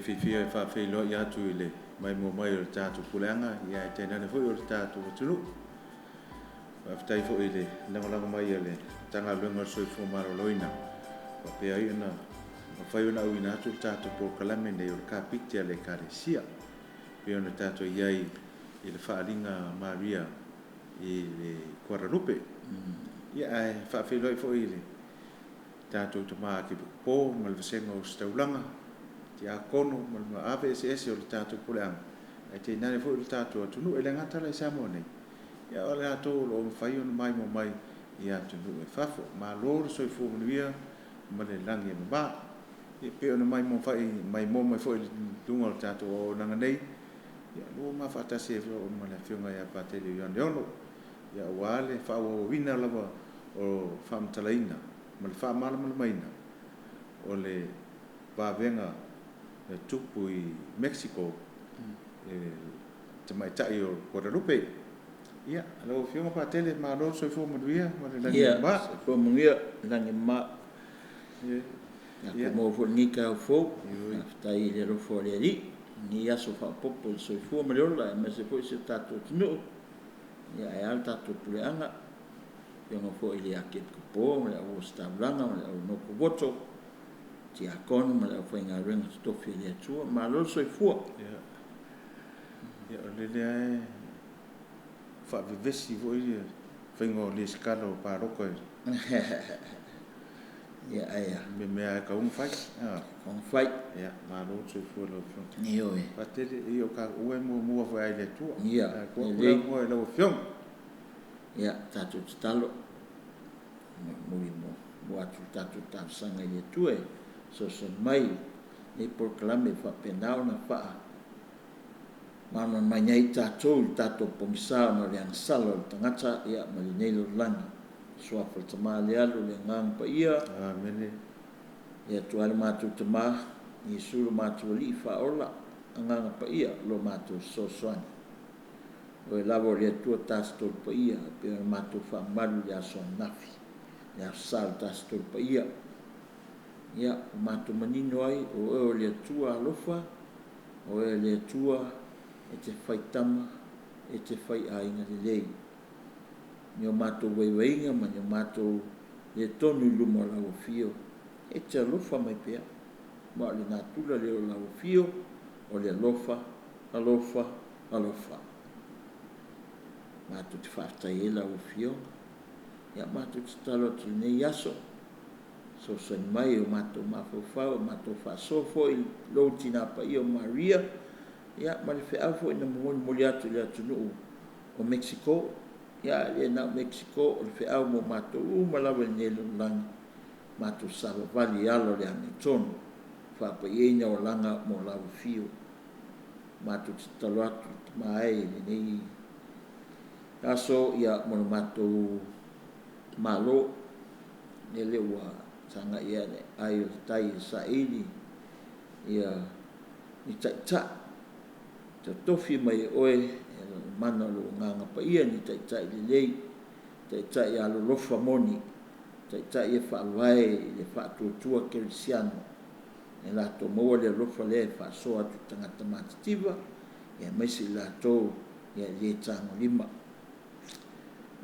fifia fa filo ya tu ile mai mo mai o tatu pulanga ya tena ne foi o tatu tulu aftai fo ile la mai ile tanga lunga soi fo maro loina pa pe ai na fai una uina tu tatu por kalame ne o kapite le Ekalesia pe ona tatu iai ile faringa Maria ile Guadalupe ya fa filo fo ile tatu tama ki po mal vesenga o staulanga ti akono mal ave ese o tatu pulang ai te nane fo tatu tunu ele ngata le samone ya ola to lo fai on mai mo mai ya tunu e fafo ma lor so fo mia ma le langi ba e pe on mai mo fai mai mo mai fo dunga tatu o nanga nei ya lo ma fata se fo ma le Afioga ya Patele Ioane Ono ya wale fa o wina lava o fam talaina mal fa mal maina o le vavenga e tupu i Mexico te mai tai o Guadalupe ia lo Afioga Patele ma lo so fo maduia ma le langi ma fo mungia langi ma ya mo fo ni ka fo tai le ro fo le ri ni aso fa popo so fo ma le la ma se fo se tato no ya e alta tu puleanga yang fo ile akit ko ma o sta blanga ma o no ko voto ti akon ma o fenga ring sto fi le tu ma lo so fo ya le fa vivesi vo ile fengo le scalo paroko ya aya me ka fai ya ma lo so fo lo fo ni yo Patele io ka o mo fa ile tu ya ko le mo lo fiong ya tatu talo mo atu tatu sanga ye tue so mai ni por clame fa penao na fa mana mai tatu pomisa ma yang salo tangata ya malinelo lani so fa tama le alu le ngang pa ia amen ya tu al matu tama ni sulu matu li fa ola ngang pa ia lo matu so soani o lavo le tu tasto pa ia pe matu fa malu ya so nafi ya salta sto pa ia ya matu manino ai o le tua lofa o le tua e te fai tama e te fai ainga le lei nio matu weinga ma nio matu le tonu lumo la o fio e te lofa mai pea ma le natula le o la o fio o le alofa matu te whaftai e la o fio ya matu te talo tu nei aso so sen mai o matu mafofao matu fasofo i lo tina pa io Maria ya ma le feafo ina moli atu le atu nuu o Mexico ya le na Mexico o le feao mo matu malawa le lang matu sava vali alo le anitono fa pa ina o langa mo la fio matu te talo atu mai nei aso ya mo matu malo nele wa sanga ia ne ayo tai saili ia ni tsa te tofi mai oe mana lo nganga pa ia ni tsa le tsa ia lo lofa moni tsa ia fa vai le fa tua cristiano e la to mo le lofa le fa so atu tanga tamativa ia mai si la to ia le tango lima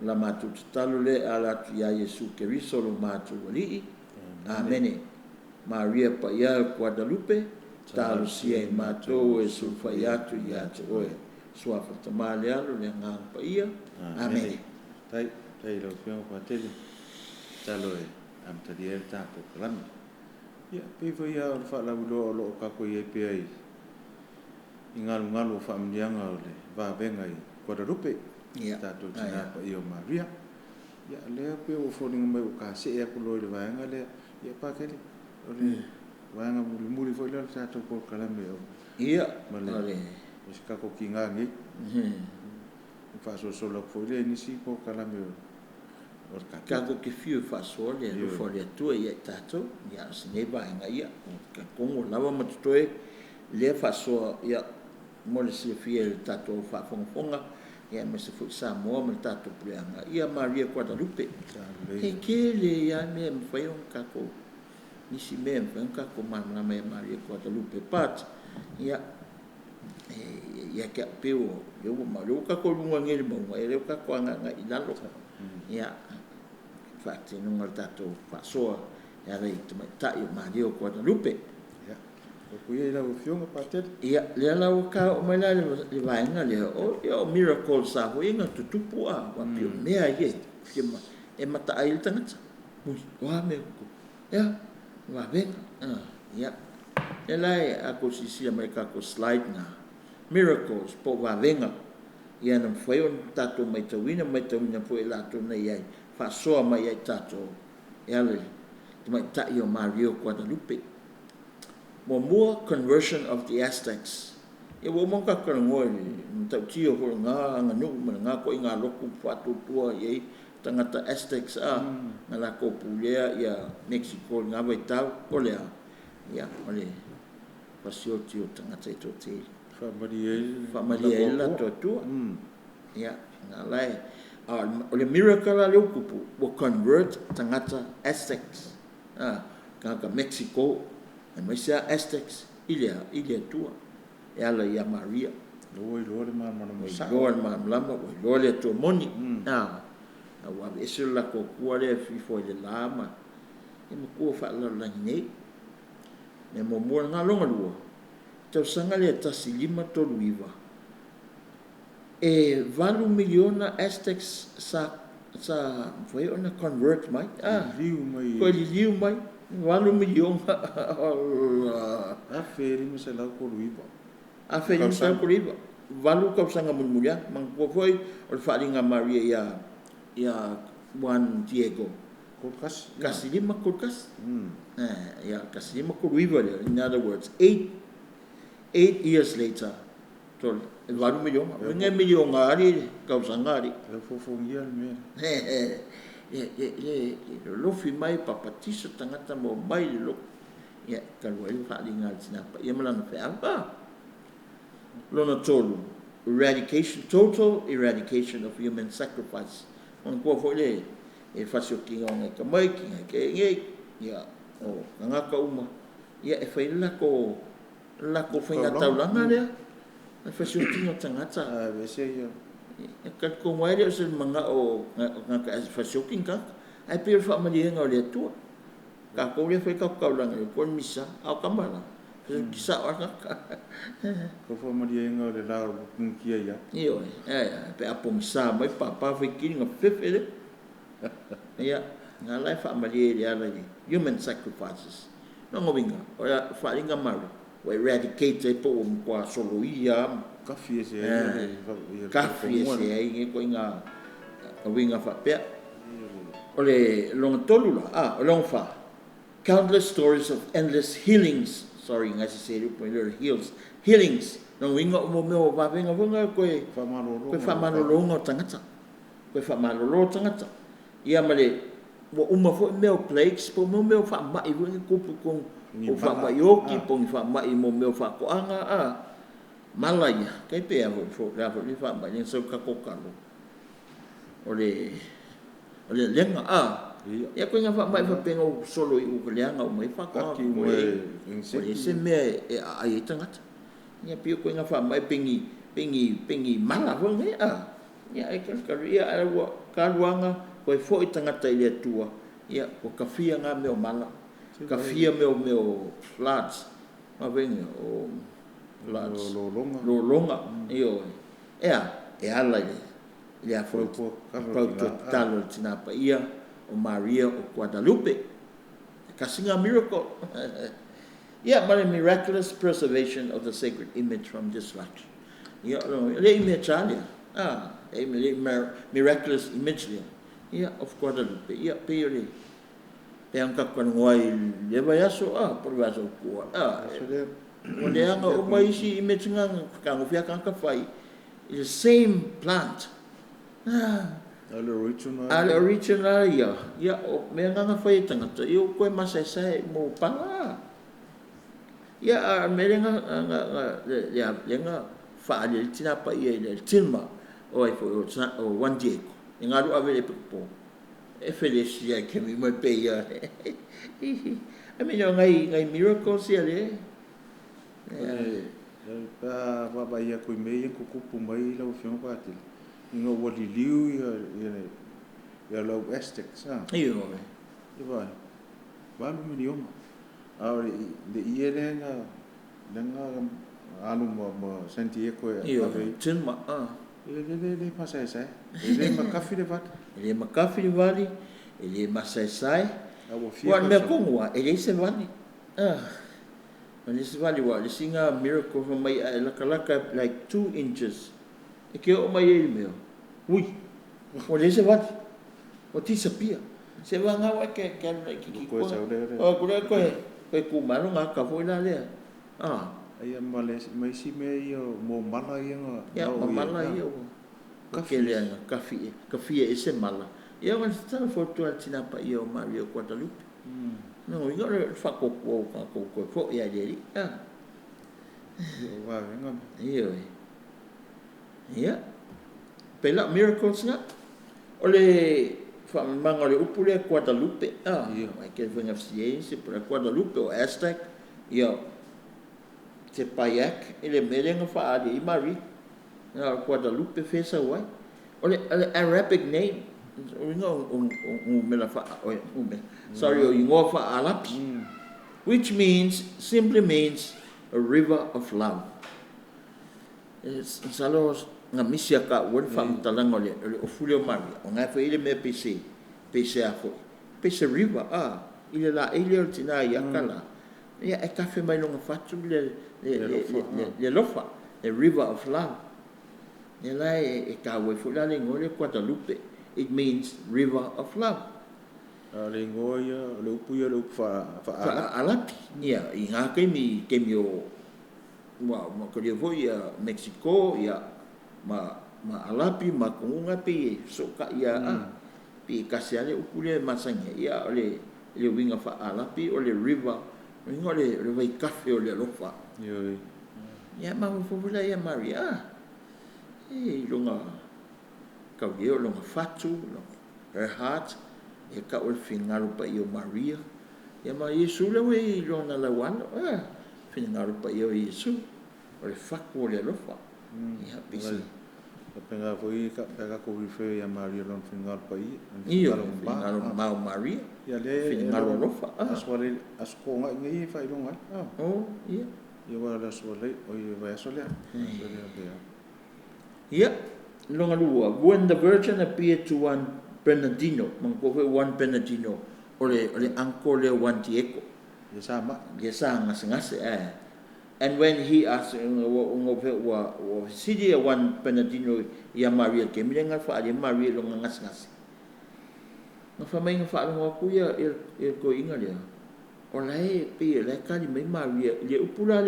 la matu talo le ala tu ya Yesu Keriso lo matu li amen Maria pa ya Guadalupe talo sia i matu e su fa ya tu ya oe sua fa tamale alo le ngang pa ia amen tai lo Afioga Patele talo e am tadier ta po klan ya pe fo ya fa la lo ka ko ye pe ai ingal fa mdianga le va venga i Guadalupe ya tatu tina pa io Maria ya le pe o fo ninga mai o ka se e ko lo le vanga le ya pa kele o le vanga muri fo le tatu ko kala me o ia male o ska ko kinga ngi fa so lo fo le ni si ko kala me o ka ko ke fiu fa so le lo fo le tu ia tatu ya se ne vanga ia ka kongo lava matoe le fa so ya mo le se fiel tatu fa fonga ya me se fu sa mo me tatu puleanga ia Maria Guadalupe e kele ya me fai un kako ni si me fai un kako mana me Maria Guadalupe pat ia ia ke piu eu ma lu ka ko lunga ngel mo e ka ko nga i lalo ia fatti non al tato fa so ia le ta io ma dio ko da lupe ia ko ia la Afioga Patele ia le la ka o mai la le vai nga le o io miracle sa ho inga tutupu a wa piu mea ye kima e mata ai tangata wa me ko ia wa venga ia e lai ako sisia mai ka ko slide na miracles po wa venga ia na foi on tato mai tawina po e lato na ia fa soa mai ai tato ia le mai ta io Mario Guadalupe mo more conversion of the Aztecs e wo mo ka kan ngoi ta tio ko nga nu nga ko nga loku fatu tua ye tangata Aztecs na la ko pulea ia Mexico nga vai tau ko le ia ole pasio tio tangata to te fa maria la to tu ia na lai ole miracle la kupu will convert tangata Aztecs ka Mexico e mai sia Aztecs ilia tua e ala ia Maria lo le mama mo sa lo le mama lama lo le to moni wa esu la ko kuale fi fo le lama e mo ko fa la nei me mo mo nga longa lua tau sanga le tasilima to luiva e valu miliona Aztecs sa foi ona convert mai ko liu mai valu miliona a feri mo se la ko luiva valu ka sanga mulmulia mang ko foi o falinga Maria ia Juan Diego Casilima Kulkas ia Casilima Kuluiva in other words 8 years later to valu miliona nge miliona ari ka sangari fofongia me lo fi mai papatisa tangata mo mai lo ia kalau ai falinga sinapa ia malana fe apa lona tolu total eradication of human sacrifice on ko fo le e fasio kinga ngai ka mai kinga ke ngai ia o nga ka uma ia e fai la ko fai ata langa le e fasio kinga tangata ve se ia e ka ko mai le se manga o nga ka fasio kinga ai pe fa ma le nga le tu ka ko le fai ka langa ko misa au kamala kisa ora ko fo ma le nga le la kia ia io pe apong sa mai papa fai kinga fefele ia nga lai fa maria ala ni human sacrifices no ngovinga ora fa inga maru o eradicate po kwa soloia kafie se ai ko inga winga fa pe ole long tolula long fa countless stories of endless healings nga se healings no winga mo va venga ko fa malolo tangata ia male wo uma fo meu plagues po meu fa mai vo ko o fa mai yoki po fa mai mo meu fa ko anga malaya kai pe fo la fo fa mai so ka ko kalo ole lenga ia ko nga fa mai fa pengo solo i ko lenga o mai fa ko ole se me ai tangata ia pio ko nga fa mai pengi mala vo ngai ia e ka ia ka luanga ko fo tangata ile tua ia ko kafia nga me o mala kafia me o floods ma venga o floods lo longa io e ala ile a fo talo tinapa ia o Maria o Guadalupe kasinga miracle ia miraculous preservation of the sacred image from destruction ia le image alia miraculous image ia of Guadalupe ia peore pe anka kan ngoi le vai aso por vaso ko o le anga o mai si image ngang ka ngofia kan ka fai is the same plant al original ia o me nga fai tangata io ko masai mo pala ia merenga nga fa le tina pa ia le tilma o Juan Diego ngaru avele po e felicia ke mi mai pe ia I mean ngai miracles ia le Pa ia koe mei ko kupu mai lau Afioga Patele. Inga wali liu ia lau Aztec sa. Iyo. Iwa. Balu mini oma. Aure le ia lenga anu ma Santiago ya. Iyo. Tinma. Le pasai sai. Le makafi le vat. Le makafi le vali. Le masai sai. Wa me kongwa. Ele se vali. And this valley wa le singa miracle from my laka like 2 inches. E ke o mai e meo. Ui. O le se valley. O disappear. Se va nga wa ke ko sa le. O ko ku mano nga ka foi la le. Ai male mai si me io mo mala ia nga. Ya mo mala ia. Ka ke le nga kafi e se mala. Ia wa sta foto al tina pa io Mario Guadalupe. No, you got to fuck up ko ya jadi. Wa ngam. Iya. Pela miracles nga. Ole fa mangole upule Guadalupe. Mai ke venga ciência para Guadalupe o Aztec. Te payak ele merenga fa ali Mari. Guadalupe fez a wai. Ole Arabic name. Which simply means a river of love. Salos nga misia ka word fam talang ole ofulio Maria. Nga fa ile me PC afo. PC river ile la ile tina yakala. Ya e kafe mai no fatu le lofa, the river of love. Nela e ka we fulale ngole Guadalupe. It means river of love. Le ngoia le upuia le fa alapi. Ia inga ke mi wa ko le voia Mexico ia ma alapi ma kunga pe soka ia pe kasiale upule masanga ia le winga fa alapi o le river ngole le vai kafe o le lofa. Ia ma fofula ia Maria. Longa kau dia longa fatu, her heart, e ka o fingaru pa io Maria. Ia ma Yesu le we lona la wana, fingaru pa io Yesu. O le faku o le lofa. Ia pisi. Penga foi ka ko refer ia Maria lon fingaru pa io. Fingaru ma Maria. Ia le fingaru lofa. Aswale askonga ngai fa longa. Ia. Ia wala aswale o ia vai aswale. Ia. Longa lua, when the Virgin appeared to one Bernardino, mangkofe one Bernardino, ole angko le one Diego. Yesa ngase And when he asked ngofe wa sidi one Bernardino ya Maria ke milenga fa ali Maria longa ngase. Ngafa mai ngafa longa ku ya ko inga dia. Olai pe le kali mai Maria le upula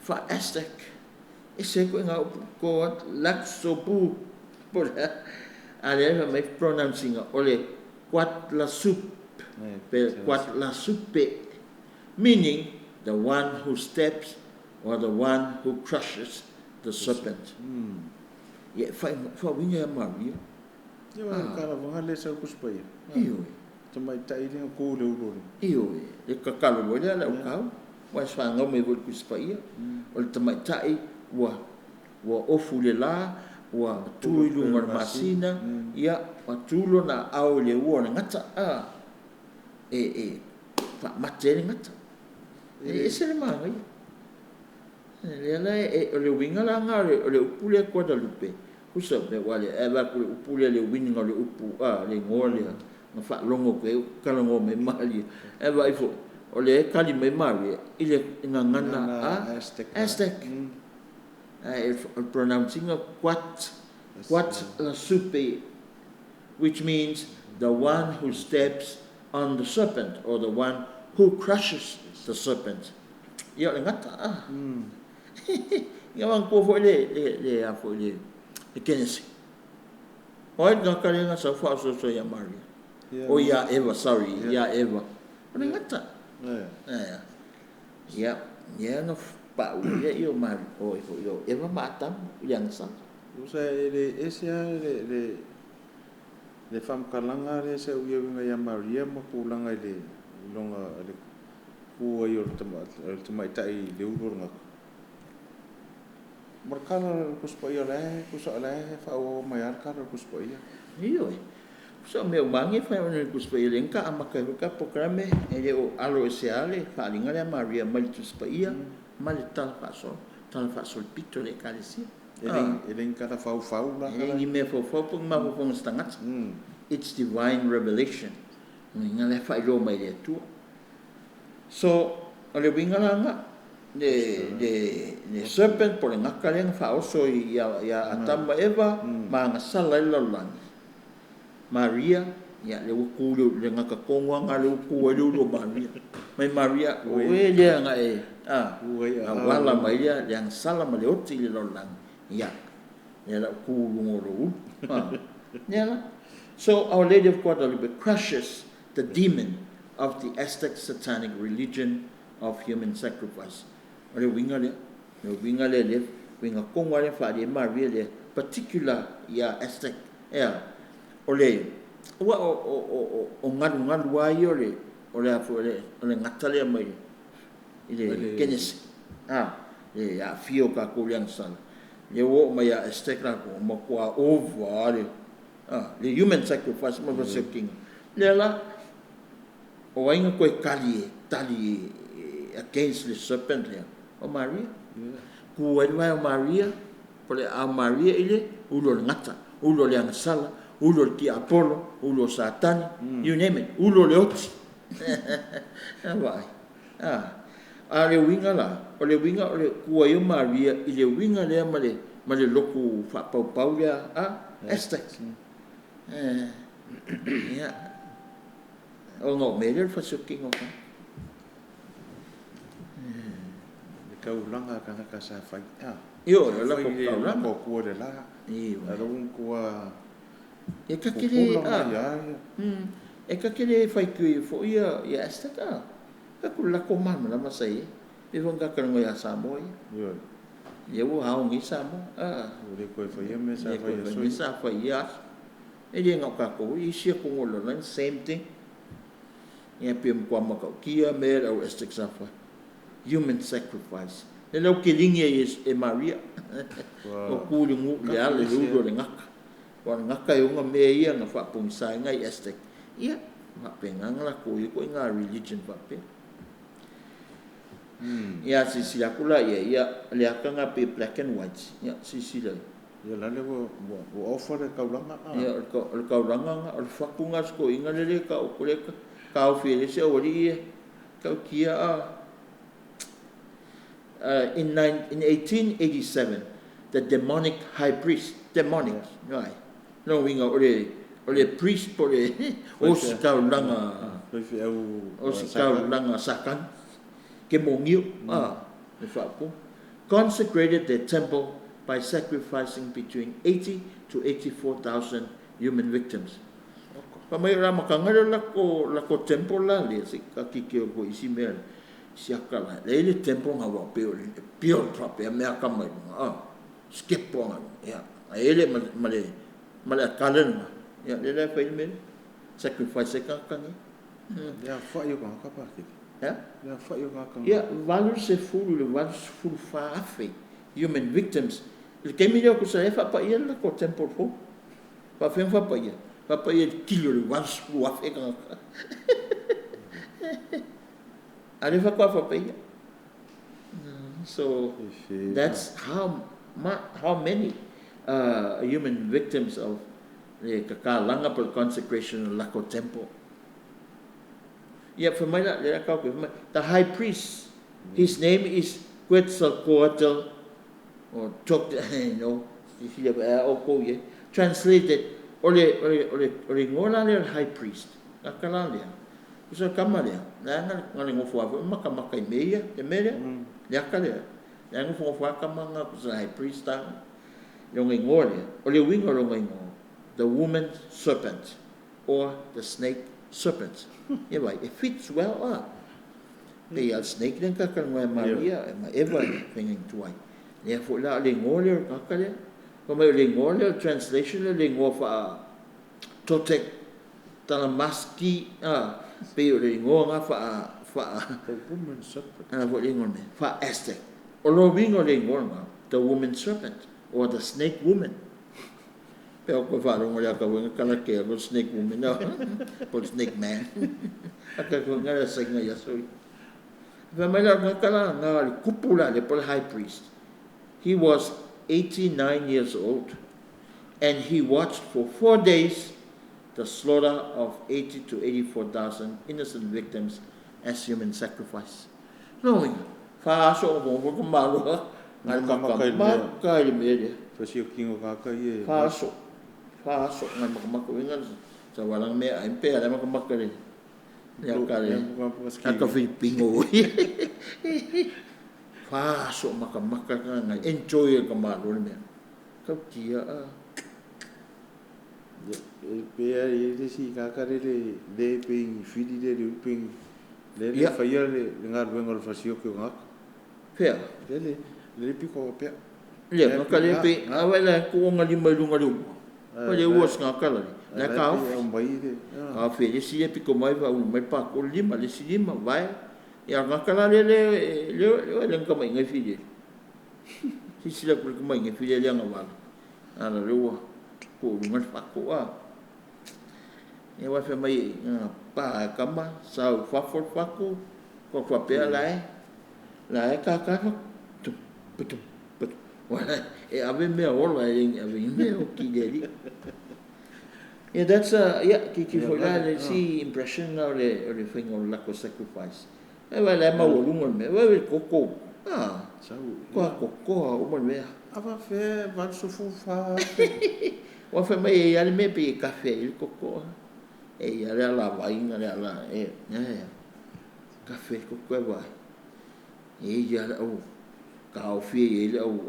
fa Aztec. Ese ko nga ko laksopu por ale mai pronouncing ole quat la supe, meaning the one who steps or the one who crushes the serpent. Fa winga Maria. Ia kala vanga le sa kuspai. Tamai tai le ko le uro. E kakalo mo le au kau. Wa fa nga me vol kuspai. O tamai tai wa ofu le la wa tuilu ngar masina ia wa tulo na au le ua ngata fa matene ngata se le mangai le le winga la nga le upule Guadalupe kusa be wale eva ku upule le winga le upu le ngole na fa longo ke kala ngo me mali eva ifo o le kali me mali ile ngangana Aztec pronouncing quat la supe, which means the one who steps on the serpent or the one who crushes the serpent. Ia ngata ia mang ko fo le afo le kenesi. Oi nga kale nga sa fa so ya Maria. O ya Eva, sorry, ya Eva. Ngata. Ya nga pa uya io mar o io eva matam yang sa usa le esia le fam kalanga le se uya winga ya Maria mo pulanga le longa le ku ai o tama tai le uru nga markala kuspa ia le kusa le fa o mai arkala kuspa ia Iyo. So meu mangi fa ona kuspa ia lenka amaka ka programe ele o alo seale fa linga le Maria maltus pa ia mal tal fa sol pito le Ekalesia. ele kata fau la Ele me fo pung ma fo stangat. It's divine revelation. Ninga le fa ilo mai le tu. So ole winga nga the serpent por ngaka le fa oso ya atamba Eva ma nga sala lolang. Maria ya le ku le ngaka kongwa nga le ku lo Maria. Mai Maria o le nga wala mai ya yang sala ma le oti le lolang. Ya. Ya la ku ngoro. Ya. So Our Lady of Guadalupe crushes the demon of the Aztec satanic religion of human sacrifice. Ole winga le winga kongwa le fa de Maria le particular ya Aztec ya ole wa o ngalu wa ole ngatale mai ile kenes le Afioga Patele Ioane le wo mai ya Aztec la ko mo kwa over le human sacrifice mo se king le la o ainga ko tali against the serpent le o Maria ku wa Maria pole a Maria ile ulo ngata ulo le sala ulo ti Apollo ulo Satan you name it ulo le oti vai ale winga la ole ku wa Maria ile winga le male loku fa pau ya Aztec ya o no meter fa suking o ka ulanga ka sa fai yo la ko ulanga ko ku de la la un ku e ka kile e ka kile fai ku fo ya Aztec ka ku la ko mama la masai e von ka ka ngoya Samoa yo yo ha ngi Samoa le ko fai me sa fai so sa fai ya e dia ngaka ko i sia ko ngolo nan same thing ya pim kwa maka kia me au Aztec safa human sacrifice le lo kilingi is Maria o kuli ngu ya le udo le ngaka wa ngaka yo nga me ia nga fa pung sai ngai Aztec ia ma pengang la ko nga religion pa pe ya sisi akula ya le akanga pe black and white ya sisi la ya la le wo offer ka ulanga ya ka ulanga o fakunga sko inga le ka o kule ka o fele se o ri ka kia in 1887 the demonic high priest right no winga ole priest pole o ska ulanga sakan ke mongio le fapu consecrated the temple by sacrificing between 80 to 84,000 human victims. Pamay rama kangalo lako temple la le si kakikio ko isi mer siakala le temple nga wa pio trape me akamai skip po ya ele male kalen ya le fa ilme sacrifice ka kangi ya fa yo ka pa ki ya fa yo ka ya valor se full fa afe human victims il kemilio ko sa fa pa ia la ko temple fo pa fen fa pa ia kilo le was wa fe ka ale fa pa ia so that's how many human victims of the kakalanga per consecration la ko temple ya for my the high priest his name is Quetzalcoatl or talk translated ole ngola le high priest akalalia so kamalia na ngale ngofo maka meia te meia ya kale ya ngofo kamanga sa high priest ta yung ngole ole wingo lo the woman serpent or the snake serpent it fits well the snake then kakal Maria ma Eva thinging tuai therefore la le ngole kakale como le ngole translation le ngofa totek talamaski pe le ngonga The woman serpent. Aztec. The woman serpent or the snake woman. Pero ko farong wala ka wala kalake ko snake woman no. Ko snake man. Aka ko nga sa nga yasoy. Famila nga kala nga kupula le pol high priest. He was 89 years old and he watched for 4 days the slaughter of 80 to 84,000 innocent victims as human sacrifice. Knowing, faaso mo mo kumalo ha, ngamakail me. Faaso nga makamakalingan sa walang may ay pera makamakali. Ya kare, aka Filipino. Faaso makamakal nga enjoy ka malo me. Kaptia Pea ele si kakare le ping fidi le ping le faya le ngar bengol fasio ke ngak. Pea le piko pea. Le makale pe awela ko ngali malungalu. Pale was ngakala. La ka fe le si piko mai va un mai pa ko lima le si lima vai. Ya ngakala le ngama ngai fidi. Si sila ko ngai ngai fidi le ngawal. Ana lewa ko ngal pakko e wa fe mai pa kama sa fafol pakko ko fa pe la ka tu wala e ave me ola e ave me o ki deli. Yeah, that's ki for that see impression or the thing or lack of sacrifice. E wa la ma wolungon me wa koko ko o mo me ava fe van so fa wa fe mai ya me pe café il coco e ya la vaina la café coco vai e ya o café e o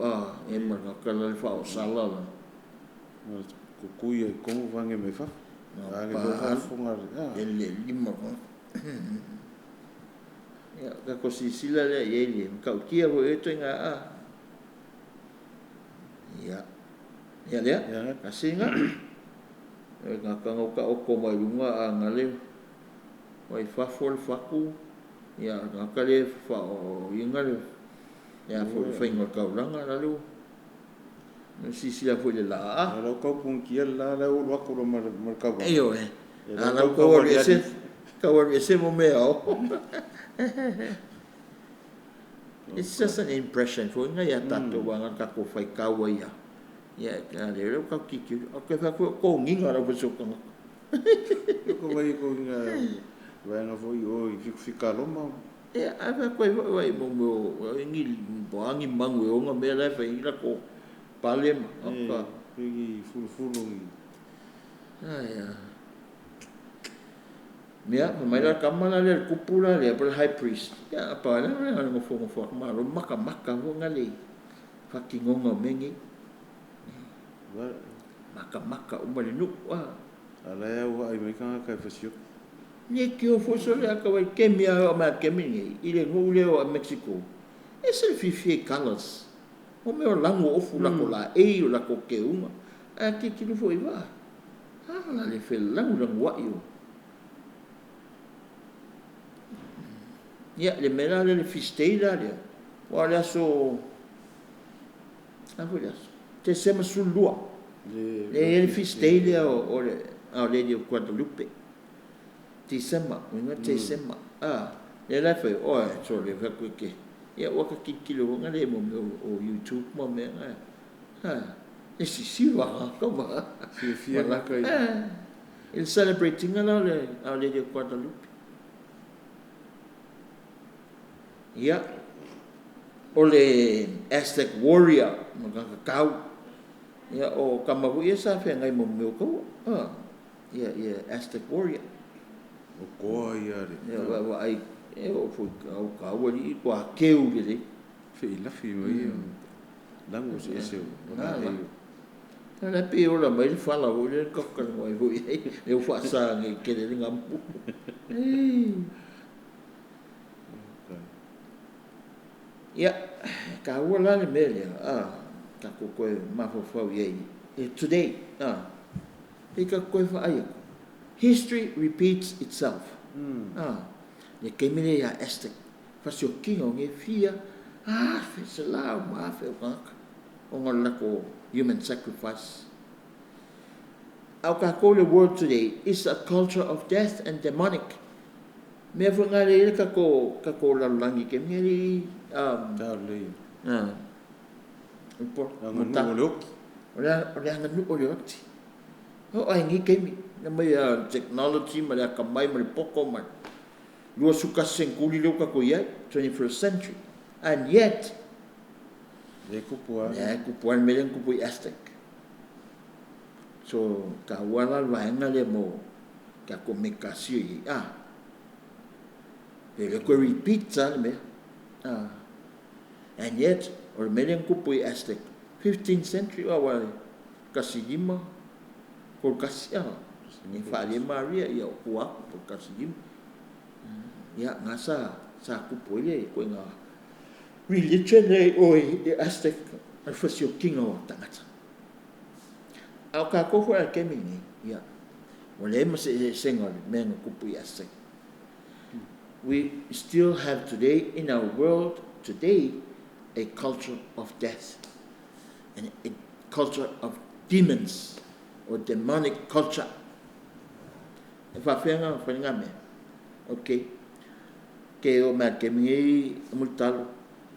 e ma ka la fa o sala la coco e como vange me fa ale do fa funga ele lima ya ka ko si sila le ele ka kia ho e tenga Ya, kasi nga. Nga kang ka o kumayunga ang ali. Way fafol faku. Ya, nga kali fa o yung ali. Ya, for finger ka lang ali. Sisila fo le la. Ala ka pun kia la o wako ro marka. Ayo Ala ko wor ese mo meo. It's just an impression for nga ya tato wanga ka ko fai kawaya. Ya, le ka kiki. Okay, fa ko nginga ra busuk ka. Ko vai ko nga vai nga foi o fica loma. Ya, ava ko vai mo ngil boangi mangu o nga mela fa ila ko palem aka pegi fulu. Ya. Mia, mai la kamala le kupula le per high priest. Ya, apa la ngo fo malo maka ho ngali. Fakingonga mengi. Maka umalinu ala ya wa ai mai ka fasio ni ki o fo so la ka wa kemia o ma kemi ile ngule o Mexico ese fifi colors o me o lango o fu la ko la e o la ko ke uma a ki lu fo iwa la le fe lango wa yo ya le mera le fistela le wala so te sema sulua le fistelia o le di Guadalupe ti sema una te sema le la fe so le fa ke ya wa ka kilo nga le mo o YouTube mo me e si wa ka ba si la ka il celebrating le di Guadalupe ya o le Aztec warrior magkakau ya o kamabu ya sa fe ngai mo ko ya Aztec warrior o ko ya wa ai o fu ka wali kwa keu gele fe la fi mo ya lango se na pe o la mai fala o le ko ka mo e o fa sa ngai ke le ngampu ya ka wala le mele ka ko ma fo ye today e ka ko fa ai history repeats itself le kemile ya Aztec. Fasio king o nge fia, fe se la ma fe o kaka. O ngala ko human sacrifice. Our Kakole world today is a culture of death and demonic. Me fungale kako lalangi ke me Ora nganu olokti. O ai ngi kemi na mai technology ma ka mai ma poko ma. Lua suka sengkuli lo kako ia 21st century. And yet kupuan melen kupui Aztec. So ka wala vaenga le mo ka komunikasi ele ko repeat me and yet or melen kupui Aztec 15th century wala kasigima ko kasia ni fale Maria ya kuwa ko kasigima ya ngasa sa kupui le ko nga religion le oi the Aztec al fasio king o tangata. Au ka kofo al kemini ya wale mas sengal men kupui Aztec. We still have today in our world today a culture of death and a culture of demons or demonic culture. If I feel me, okay, keo ma kemi multalo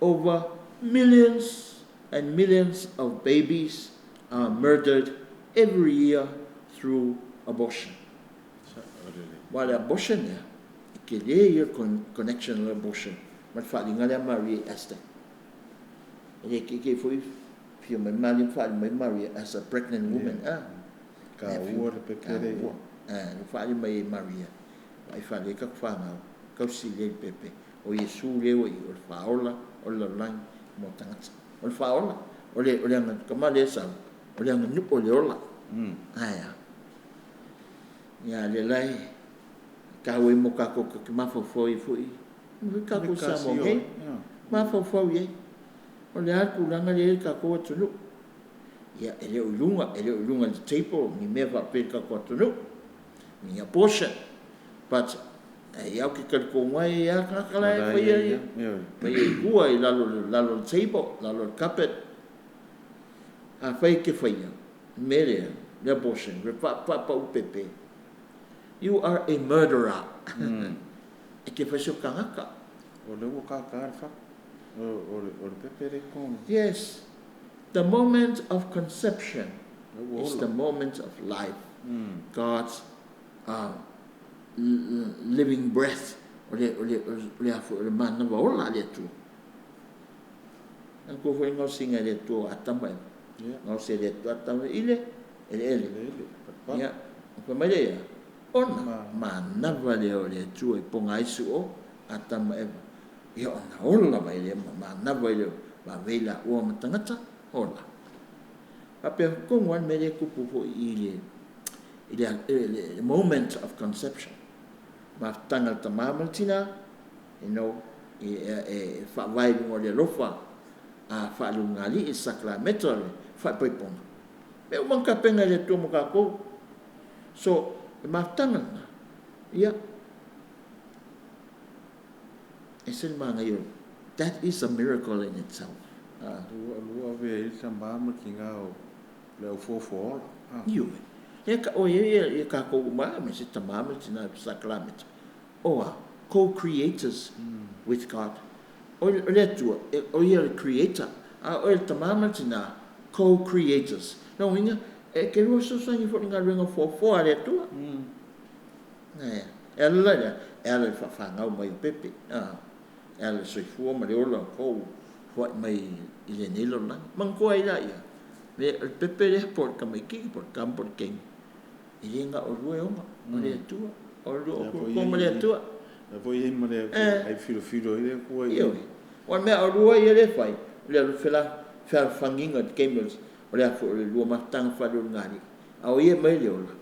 over millions and millions of babies are murdered every year through abortion. While abortion, your connection to abortion, but fighting Maria Esther. If you Maria as a pregnant woman, and fighting Maria, I find a farmer, go see Pepe, or you sue or Faola, or the line, Motangas, or Faola, or the Kamalesa. O le nupo le ola. Ya le lai ka we mo ka ko ma fo foi. Ka ko sa mo nge. Ma fo ye. O le aku langa le ka ko tunu. Ya ele ulunga le table ni me va pe ka ko tunu. Ni a portion. But ya ki ka ko mai ya ka kala fa ye. Pa ye kua I lalo table, lalo carpet. Fai ke faia, mere, the abortion, upepe. You are a murderer. E ke fai so kangaka. Yes, the moment of conception is the moment of life. God's living breath. Le mana vaola le tu. Ang ko fai ngau singa le tu atama. Ngau se le tu atama ele. Ya, pamale ya. Ona manava le tu e ponga isu o atama eva. Ya ona ola mai le manava le va vela o matangata ola. Ape ko ngwan mele kupu fo ile the moment of conception. Ma tangal tamamal tina, fa vai mo le lofa fa lungali is sacramental fa pepong. Me umangka penga le tu mo ko. So ma tangal ya esel ma ngayon. That is a miracle in itself. Lu ave samba mo kinga le fo. You. Ye ka ko ma me se tamama tina sacrament. Co-creators with God. O ye creator. O tamama tina co-creators. No inga ke ro so sangi fo inga ringa fo ale tu. Ela fa ngau mai pepe. Ela so fu ma le ola ko fo mai ile nilo na. Man ko ai la ya. Me pepe le por ka mai ki por campo king. Inga o rue o le tua o como le tua poi mo le ai filo ile ko io o me o rue ile fai le fela fer fanginga de camels o le fo le lua matang fa lo ngari a o ye mai le ola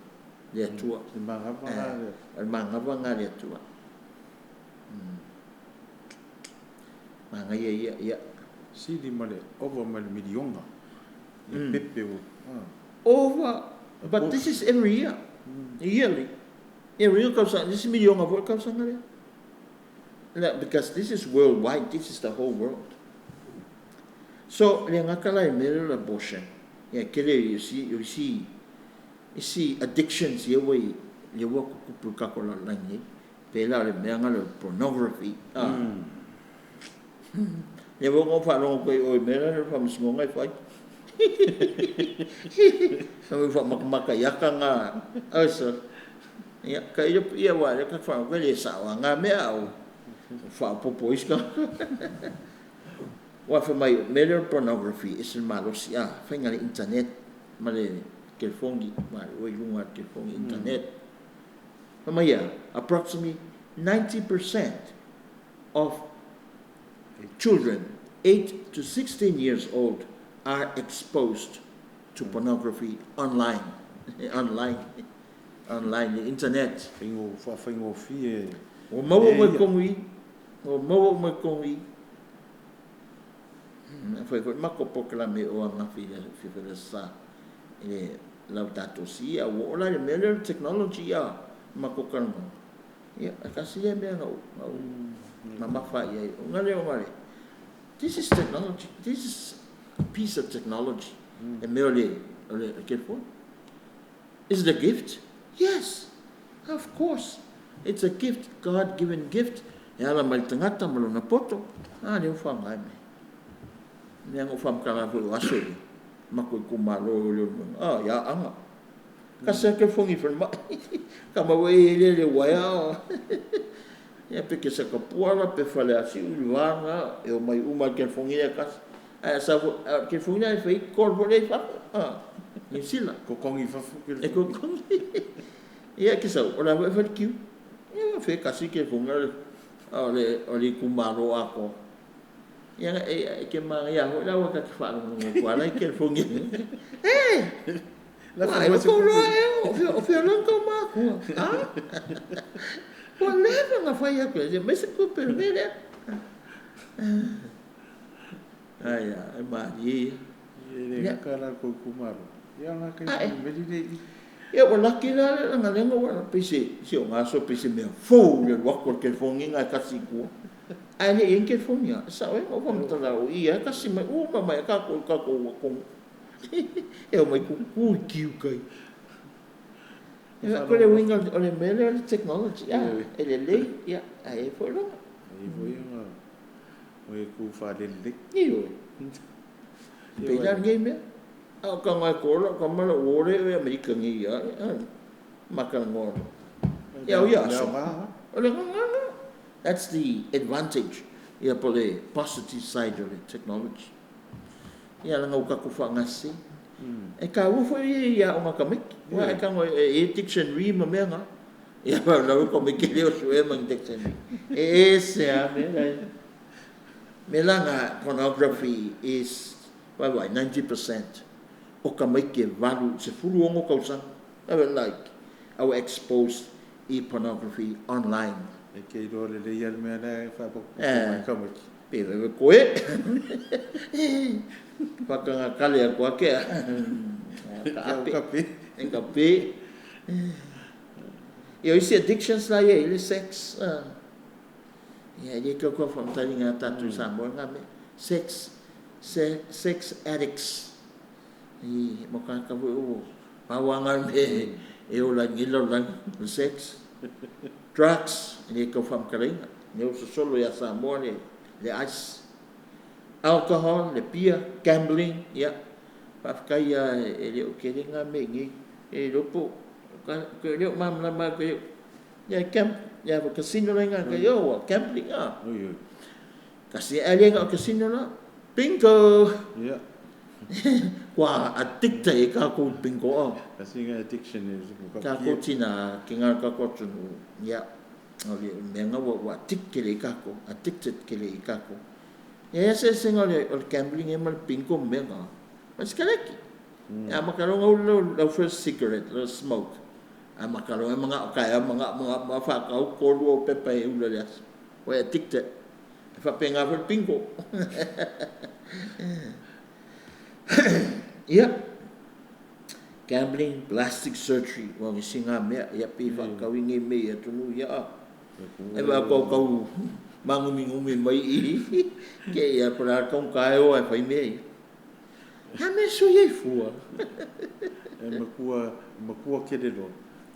le tua manga va le tua manga ye si di male over mal milionga pepe over. But this is every year. Yearly. Every year comes this million of what comes on there. because this is worldwide, this is the whole world. So, le ngakala e mele abortion. Yeah, kele you see addictions ye way kupu kakola langi. Pela le meanga le pornography. Le wo ko fa no ko o mele le fam singonga fai. Kami fa makamaka yakanga asa. Ya kai ia wa le ka fa ko le sawa nga me au. Fa popo iska. Wa fa mai mele pornography is malosia. Fa ngali internet male telefongi ma o lunga telefongi internet. Approximately 90% of children 8 to 16 years old are exposed to pornography online, the internet. Fingo fie. O mau mai kongi. Foi mako pokela me o anga fia sa. E lau tato sia o la le mele technology ya mako kan. Ya akasia me no. Mama fa ya ngale. This is technology. This is a piece of technology. And merely is it a gift? Yes, of course. It's a gift, God-given gift. E ala mai tangata malona poto. Ni ufa ngai me. Ni ang ufa mkala fu aso. Mako kumalo le. Ya anga. Kasi ke fongi ferma. Kama we le waya. Ya peke sa kapuala pe fale asi uliwanga e o mai uma ke fongi ya kas. Sa ke fongi ai fai corporate fa. Ni sila ko kongi fa fu ke. E ko kongi. Ya ke sa ora we fa kiu. Ya fe kasi ke fongi ole kumaro ako. Ya ke ma ya ho la wa ka fa no ko ala ke fongi. La fa ko o fe lo ko ma ko. Whatever nga fai ako, mas ko pervere. Ai, mari. Ya kala ko kumaro. Ya nga kai medide. Ya wala kila nga lenga wala pisi, si o ngaso pisi me fo le wako ke fongi nga kasi ko. Ai le en ke fongi, sa o mo pam tala o ia kasi mai o mama ka ko e o mai ku kiu kai. Ya, kole winga ole mele technology. Ele lei, ai foi lo. Ai foi nga. O ku fa le. Iyo. Pela game. Au ka mai ko ka mala ore e America ngi ya. Makal ngor. Ya. Ole nga. That's the advantage. Ya pole positive side of the technology. Ya nga ka ku fa ngasi. E ka u foi ia uma kamik. Wa ka ngo e dictionary ma menga. Ya ba na ko me kile o sue mang dictionary. Ese a melanga pornography is 90% o kamik ke valu se fulu ngo kausa. Like our exposed pornography online. E ke do le yel me na fa ko kamik. Pero koe. Pakanga kale ko ke. Kape. Eu esse addictions lá ele sex. Ele que eu from telling a tatu sambo ngame. Sex addicts. E moka ka o pawangan me eu la ngilo lang sex. Drugs, ele que eu from kalinga. Eu solo ya sambo le ice. Alcohol, le beer, gambling, Pafkaya, ele o que nga mengi, lopo, que eu mam na ma que camp, casino nga que eu, gambling Kasi ele nga casino lá, bingo. Kwa addicted ka ko bingo. Kasi nga addiction is ka ko tina kinga ka ko tunu, Oli menga wa addicted ka ko. Ya se singole o gambling e mal pinko menga. Mas kalaki. Ya makalong ulo first cigarette, smoke. Makalong mga kaya mga fakaw ko pepe ulo das. Wa addicted. Fa penga for pinko. Gambling, plastic surgery, wa singa me ya pi fa kawingi me ya tunu ya. E ba ko Mangumi mai I ke ia para kong kai o ai fai mei. Ha me so ye fua. makua kede lo.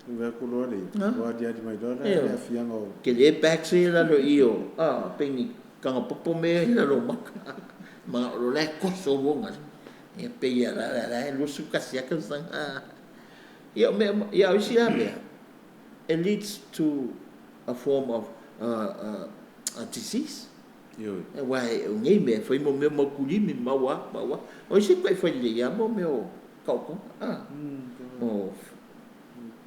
Ia ko lo le. Wa dia di mai dona ia fianga o. Ke le back se la lo io. Pengi kanga popo me la lo maka. Ma lo le ko so bonga. Ia pe ia la lo su kasia ka sang. Ia isi me. It leads to a form of a disease. Wai ngai me fai mo me makuli mi mawa. O isi kai fai le ia mo me o kau. Mo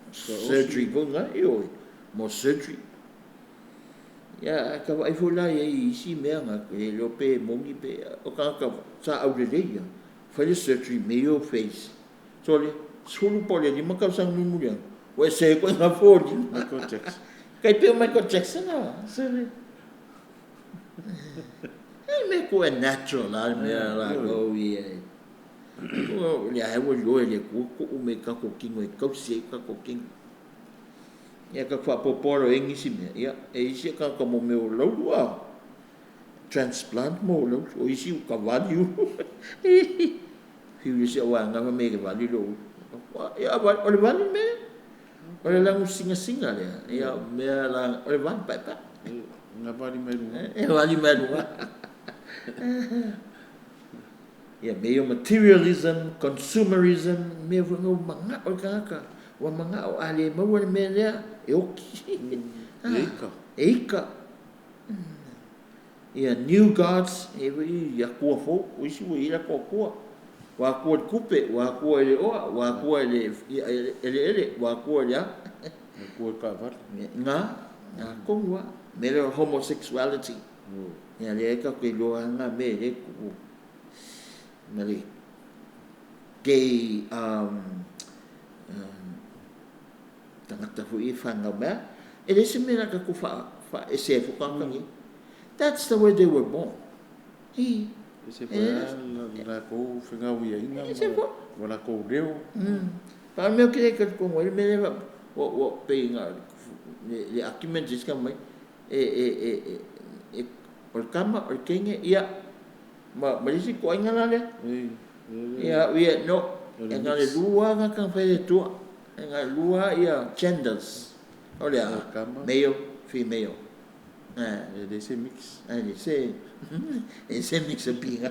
surgery bunga mo surgery. Ya ka vai fula ia isi me nga ke lo pe mongi pe o ka sa au le ia. Fai surgery me o face. So le sulu pole ni maka sang ni mulia. Wai se ko nga fodi. Michael Jackson. Kai pe Michael Jackson na. So le me ko natural la me la go ia. Ya wo lo le ko me ka ko kingo ko se ka ko king. Ya ka fa poporo engisi me. Ya e isi ka ko mo me o lo wa. Transplant mo lo o isi ka value. Fiu se wa nga me ka value lo. Ya ba o le value me. O le lang singa le. Ya me la o le van pa. Nga ba di mai lu. Value me lu. Ya meio materialism, consumerism, me vungo manga o kaka, wa manga o ale ma wa me le e oki. Eika. Ya new gods, e ya ko fo, o isi wo ira ko ko. Wa ko kupe, wa ko ele o, wa ko ele wa ko ya. Ko ka va. Nga ko wa me le homosexuality. Ya le ka ko lo nga me le ko. Mali gay tangata fu I fanga ba ele se mena ka ku fa ese fu ka ngi. That's the way they were born. Ese la ko finga wi inga wala ko reo. Pa me ke ka ko mo me le o pe nga le argument is ka mai o kama o kenge ia ma disi ko inga la le ya no nga le lua nga kan fa tu nga lua ia genders ole male female they say mix ese mix pinga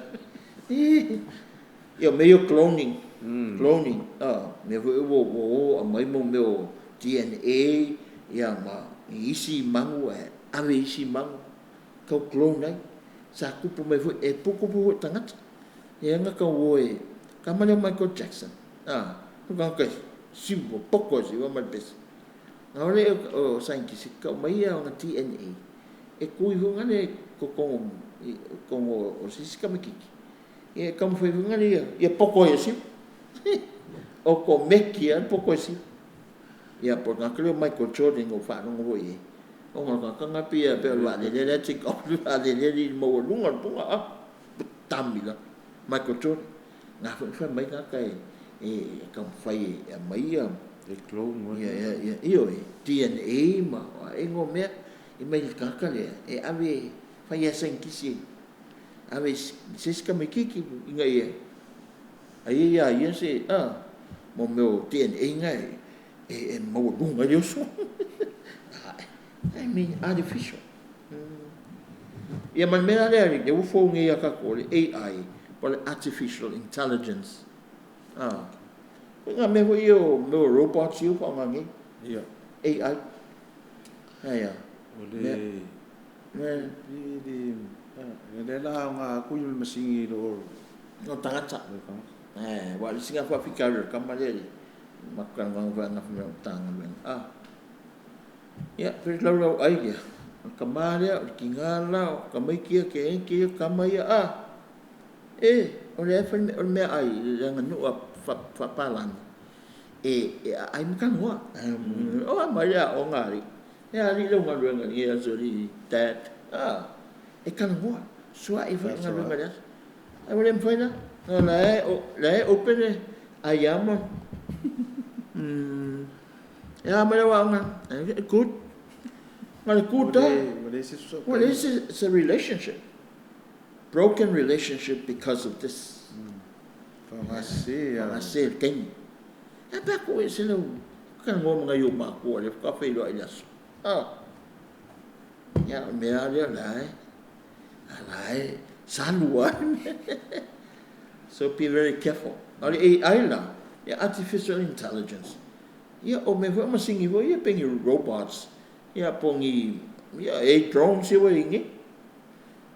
ia male cloning me wo mai mo meu DNA ia ma isi mangu ave isi mangu kau clone ai sa ku po mai e pouco po tangat e nga ka woe ka male Michael Jackson ku ka simbo pouco si wa mal pes ole o scientist ka mai ya nga DNA e ku I hunga ne ko o sisi ka mekiki e ka mo foi hunga ne e pouco si o ko mekia pouco si ya por nga creo Michael Jordan o fa no woe o nga ka nga pia pe wa le tik o le le mo lunga punga tamila Michael Jordan nga fa mai nga kai ka fai mai e clone ya io DNA ma e ngo me I mai ka ka le e ave fa ya sen kisi ave siska me kiki inga ia ai ya se mo meu DNA ngai e mo lunga yo so I mean artificial. Ia man mena le ke ufo ngi ka ko AI, por artificial intelligence. Nga me ho io me robots io pa ngi. Ia. AI. Ya. Ole. Le la nga ku yul masingi lo. No tangata. Wa le singa fa fikar ka malele. Makan nga nga tangan. Ya, pero lo ai ya. Kamaria, kingala, kamay kia kamaya ole fa me ai yang nu fa palan. Ai kan wa. Maria o ngari. Ya li lo ngari ngari ya sori that. Kan wa. Sua fa ngari ngari. Ai ole fa na. La open ayama. Ya mala wa nga. Good. Malikuta. Wale si susah. Well, it's a relationship. Broken relationship because of this. Pangasih keng. Apa ko sila kan ngomong ngayon mako le kafe lo ilas. Ya mea dia lai saluan. So be very careful. Ali AI la, ya artificial intelligence. Ya o me vamos singi vo ya pengi robots. Ya pongi ya drones ya wingi.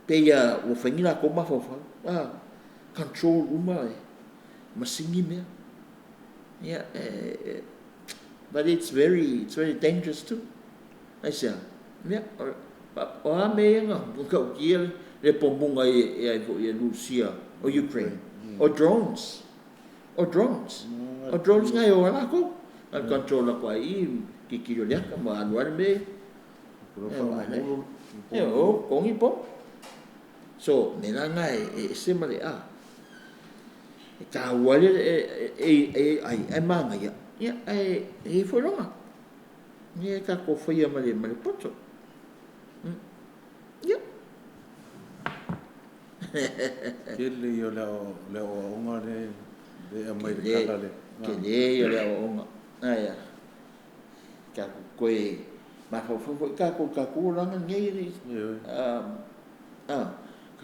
Pe ya o fengi la ko ma fofa. Control uma. Masingi me. Yeah, but it's very dangerous too. I say, yeah, or me nga kau kiel le pombunga e Russia or Ukraine or drones nga yo ala ko al control ako ai kikilo dia ka manual me. Yo kongi po. So nila nga simple ka wale ai manga ya ai folonga ni ka ko foi male poto ya Kele yo le onga le Amerika le kele yo le onga ya ka ko ma fo ka ko langa ngei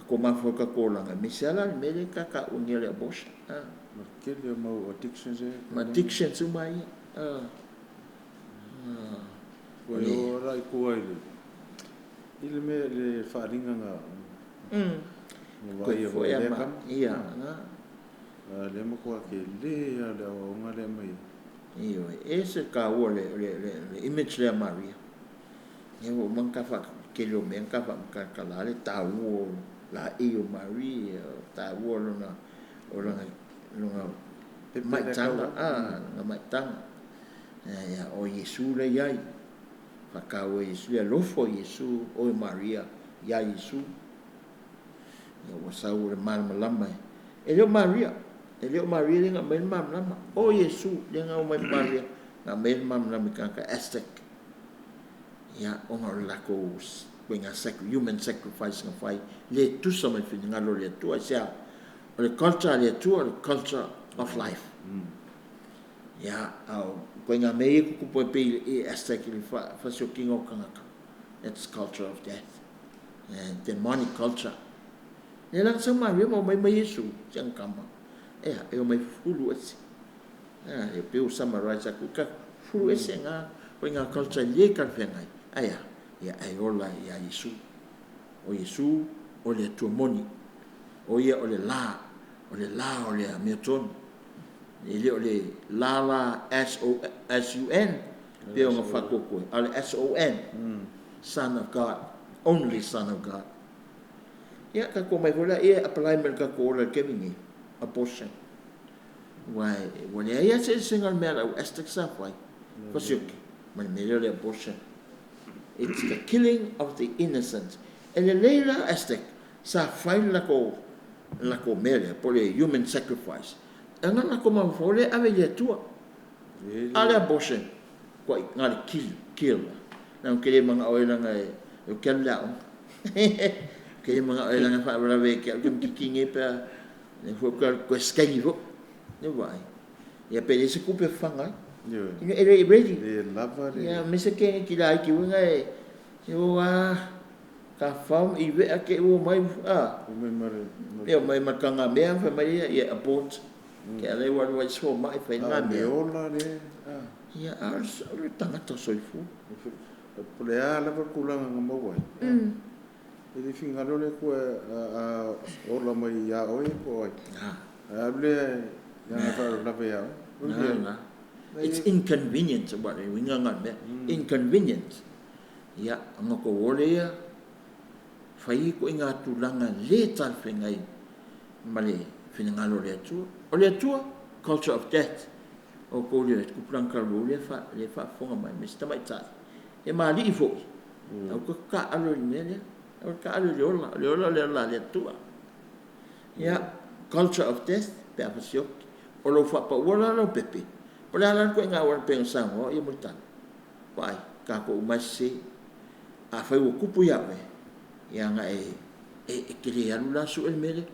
ko mafo ka ko langa misala mele ka ungele bosh Kele mau addiction sumai Yo rai ko ai ile me le faringa nga ko foi ama ia le mo ko ke le ya le onga le mai io ese ka le image le Maria eu manca fa que lo menca fa ka la le ta wo la io Maria ta wo na ora na mai tanga na mai tanga ya o Yesu le yai fa ka o Yesu le lofo Yesu o Maria ya Yesu ya o sa o mal malama ele Maria le nga men mam lama o Yesu le nga o mai Maria na men mam lama ka estek ya o la ko wenga human sacrifice nga fai le tu sama fi nga lo le tu sia the culture le tu the culture of life ya au wenga me ku po pe estek fa so king o kanga it's culture of death and demonic culture le lang sama re mo mai Yesu jang kama eu mai fulu esse eu peu summarize ku ka fulu esse nga wenga culture le ka fengai ya ola ya Yesu o le tuamoni o ia o le la o le ameton ele o le la SUN pe o ngafakoko ale SON son of God only son of God ya ka ko mai vola apply mer ka ko le kevingi abortion why when ya se single male estek safai fasuk man le abortion. It's the killing of the innocent. And the leila estek sa fail lako mele por human sacrifice. Anga lako mafole ave le tua. Ale abortion. Ko ngal kill. Nang kele mga oila nga yo kella. Kele mga oila nga fa brave ke kum kikinge pa ne fo ko skangi fo. Ne vai. Ya pe se coupe fanga. You ready? Ya mese ke kila ki wenga yo ka fam ive ake o mai yo mai makanga me fa mai ya abort ke ale wa so mai fa na me ya ars ru tanga to soifu pole ala por kulanga ngamo wai ele finga le ko orla mai ya oi ko able ya fa la pe ya it's inconvenient what we ngangan me inconvenient ya ngoko wole ya fai ko inga tulanga le tal fengai male finangalo le tu culture of death o ko le ku planka le fa fonga mai mista mai ta e mali fo o ko ka alo ne o ka alo le tu ya culture of death pe afasio o lo fa pa wala lo pepe pelalan ko nga wan pensang o i mutan pai ka ko masi a fai o kupu ia we ia nga e kere alu la su el mele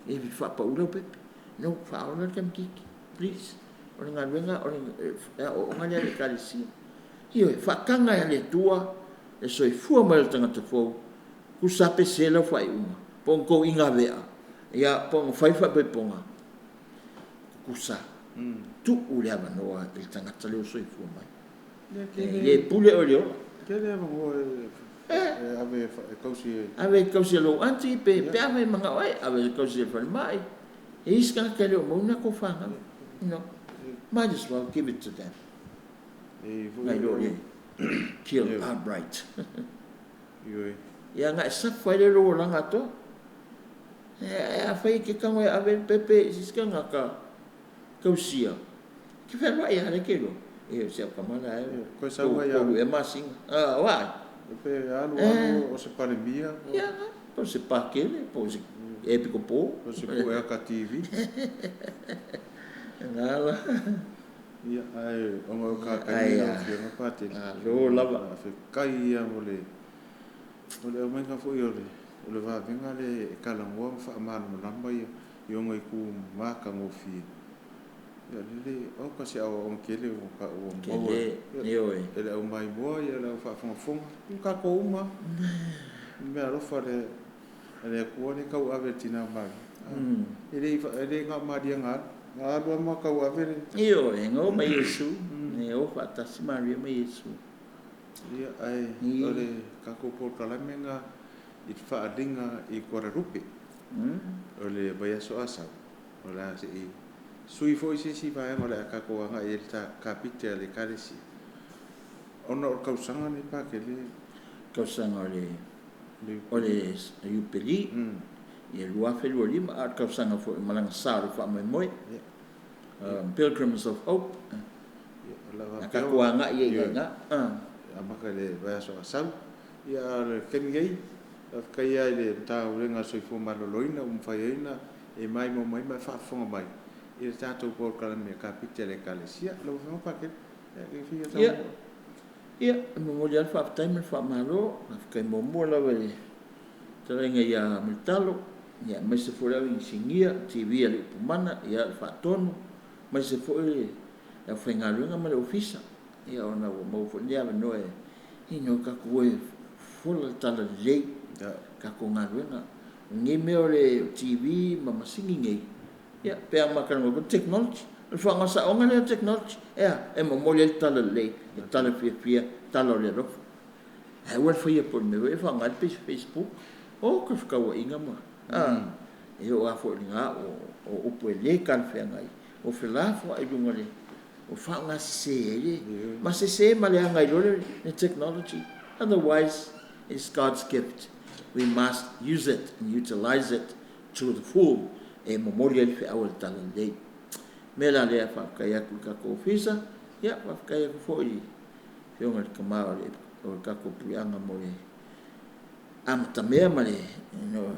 e vi fa pa ula pepe no fa ona kam kiki please o nga wenga o nga le Ekalesia io fa kanga ia le tua e soi fua mai tanga te fo ku sape sela fai uma pon ko inga vea ia pon fai fa pe ponga ku sa tu ule ava noa il tanga tale soi fua mai le pule o leo ke le mo ave kausi lo anti pe ave manga oi ave kausi fa mai e iska ke le mo na ko fanga no might as well give it to them kill outright ia nga sa fa le lo langa to a fai ke kanga ave pepe iska nga ka kausia ki fa lo ia le kelo e se kamala ko sa wa ya e masing wa pe alu o se pandemia ia po se pa kele po se epico po se po e ka TV ngala ia ai o mo ka ia no pate lo lava fe kai ia mo le o mai ka fo yo le va venga le kala mo fa mal mo lamba ia yo ngai ku ma ka mo fi ya le o ka se o kele o ka o mo yo ele o mai mo ia le fa fo ka ko uma me ro fa le ko ni ka o ave tina ma ele nga ma dia nga do ma ka o ave yo ngo mai Yesu ne o fa ta si Maria mai Yesu ia ai ole ka ko po kala menga it fa adinga I kore rupe ole ba so asa ola se sui foi se si vai ola ka ko nga I ta Kapite le Ekalesia ono ka usanga ni pa ke le ka usanga ole yupeli e lua fe lua lima a ka usanga fo malanga sa fa moi Pilgrims of Hope ka ko nga ia nga amaka le ba so asa ia le kengai kaya le ta urenga soi fo maloloina faiina e mai mo mai fa fonga mai il tato por kala me Kapite le Ekalesia lo fa pa ke ia mo mo ya fa time fa malo ka mo mo la ve terenga ia mitalo ia mai se fora in singia TV le pumana ia fa tonu mai se fo ia fa ngalunga ma le ofisa ia ona mo fo ia no e ino ka ko full tala le ka ko ngalunga ngi me ole TV mama singi ia pe ama kan mo technology fa nga sa onga le technology ia e mo mo le tala le tala fia tala le ro e wa fa ia por me e fa nga Facebook o ka ka wa inga ma e o a fo nga o po le kan fa nga o fa la fo ai dunga le o fa nga se ma se ma le nga lo le technology otherwise it's God's gift we must use it and utilize it to the full e memorial fe awal talan dei mela le fa ka ya ka ko fisa ya fa ka ya fo I fe ngal ka ma le o ka ko pianga mo le am ta me ma le no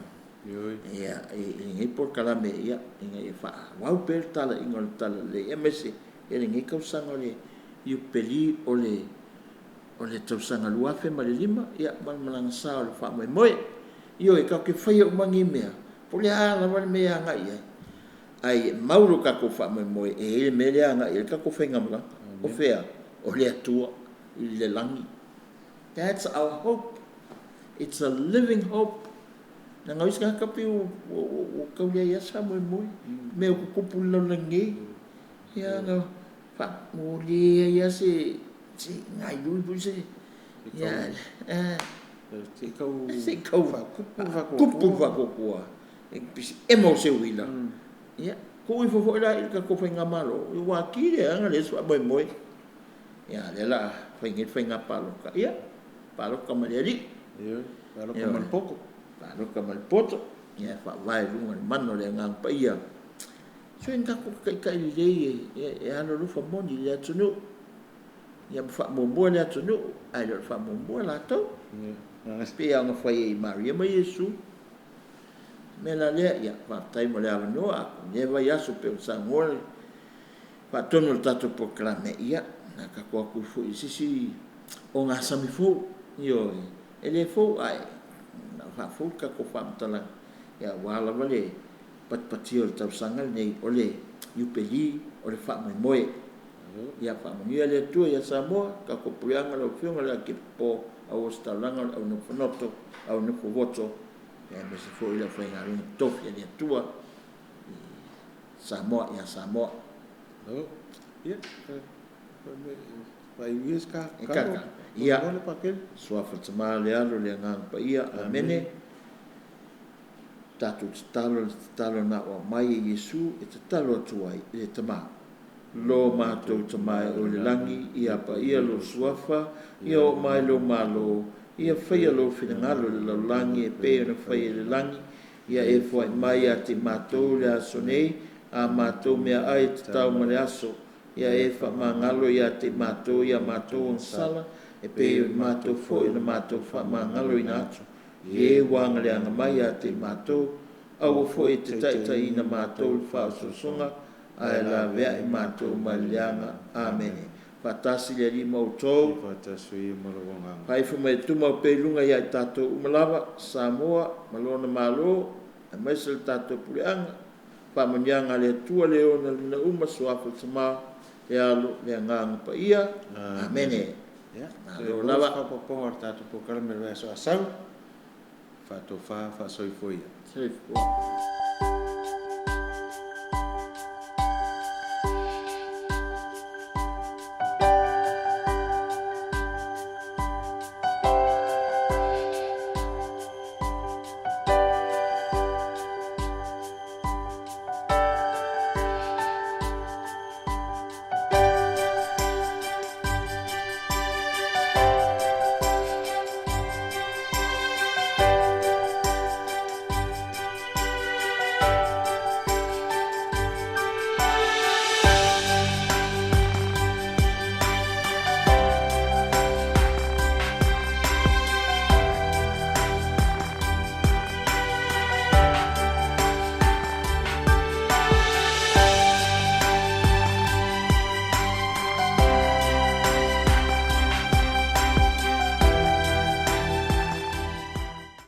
ya e por kala me ya e fa wa per tala ingol tala le mc e ngi ka sanga le yu peli o le tau sanga lua fe ma le lima ya malanga sa o fa mo io e ka ke fai o mangi mea po le ala wale mea nga ia ai mauro ka ko fa mo e me le nga ia ka ko fenga mala o fea o le atua I le langi that's our hope it's a living hope na nga iska ka pi o ka ia sa mo me o ko pulo langi ia nga fa mo le ia se ngai lu bu se ia se kau kupu va ko e mo se wila ia ko I fo la I ka ko fenga malo I wa ki le nga le so mo ia le la fenga palo ka ia palo ka mali palo ka mal poco palo ka mal poto ia fa vai lu mano le nga pa ia so en ka ko ka le e ano lu fa mo ni le tunu ia fa mo le tunu ai le fa mo la to pe nga foi Maria mai Yesu me la le ia fa tai mo le no a ne va ia so pe sangol fa tono tato proclame ia na ka ko ku fu si o nga sami fu io e le fo ai na fa fo ka ko fa mtala ya wala vale pati o tau sanga nei ole yu peli ole fa mai moe ya fa mo ia le tu ya Samoa ka ko puanga lo fiunga la ki po au stalanga au no fonoto au no voto ya me se fo ile fa ngalo to ya le tua Samoa ya Samoa ya pa ies ka ia ole pakel so fa tama le alo le ngang pa ia amene tatu talo na o mai Yesu e talo tuai e tama lo mātou tamai o le langi, ia pa ia lo suafa, ia o mai lo malo, ia whaia lo whingalo le lau langi, e pēo na whaia le langi, ia e whai mai a te mātou le aso nei, a mātou mea ai te tau ma le aso, ia e wha mangalo ia te mātou, ia mātou on sala, e pēo ni mātou fo, na mātou wha mangalo i nātu, e wanga le anga mai a te mātou, au fo e te taitai na mātou le wha songa, ai la vea i mātou malianga. Amen. Fatasi le lima o tau. Fatasi malawanga. Pai fu mai tuma o pelunga ia i tātou umalawa, Samoa, malona malo, a maisel tātou pureanga, pamanianga le tua leo na lina uma suafa tama, e alo le nganga pa ia. Amen. Ya. Lo lava. Paponga tātou pokala me rea so asau. Fato fa soifoia. Soifoia.